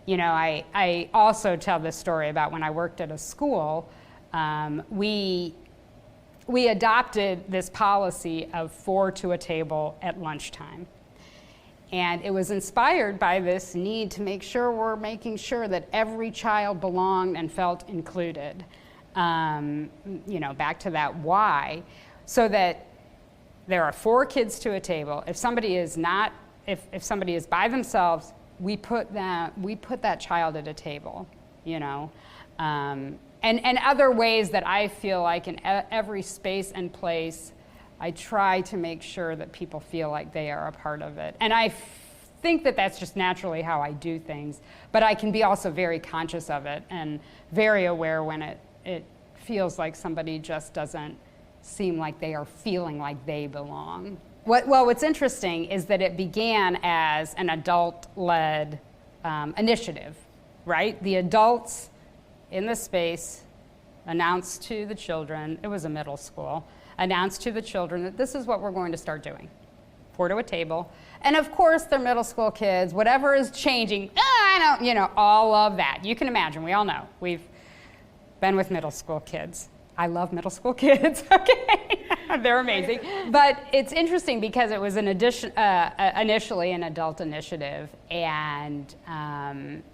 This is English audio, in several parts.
You know, I also tell this story about when I worked at a school. We adopted this policy of 4 to a table at lunchtime. And it was inspired by this need to make sure we're making sure that every child belonged and felt included. You know, back to that why, so that there are 4 kids to a table. If somebody is not, if somebody is by themselves, we put that child at a table, you know. And other ways that I feel like in every space and place, I try to make sure that people feel like they are a part of it. And I think that that's just naturally how I do things, but I can be also very conscious of it and very aware when it feels like somebody just doesn't seem like they are feeling like they belong. Well, what's interesting is that it began as an adult-led initiative, right? The adults in the space announced to the children, it was a middle school, announced to the children that this is what we're going to start doing. 4 to a table. And of course, they're middle school kids, whatever is changing, I don't, you know, all of that. You can imagine, we all know. We've been with middle school kids. I love middle school kids, okay? They're amazing. But it's interesting because it was an initially an adult initiative, and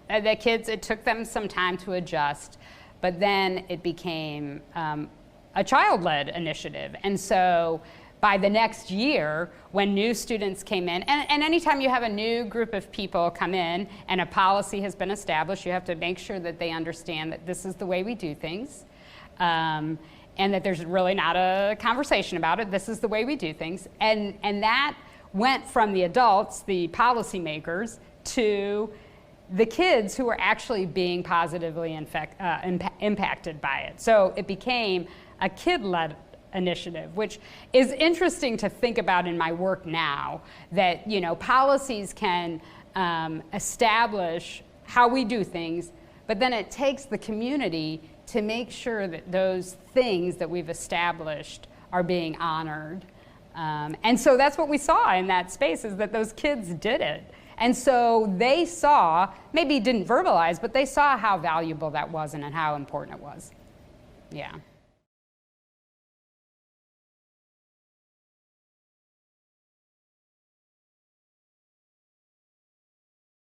the kids, it took them some time to adjust, but then it became a child-led initiative. And so by the next year, when new students came in, and anytime you have a new group of people come in and a policy has been established, you have to make sure that they understand that this is the way we do things, and that there's really not a conversation about it. This is the way we do things. And that went from the adults, the policymakers, to the kids who were actually being positively impacted by it. So it became a kid-led initiative, which is interesting to think about in my work now, that, you know, policies can establish how we do things, but then it takes the community to make sure that those things that we've established are being honored. And so that's what we saw in that space, is that those kids did it. And so they saw, maybe didn't verbalize, but they saw how valuable that was and how important it was. Yeah.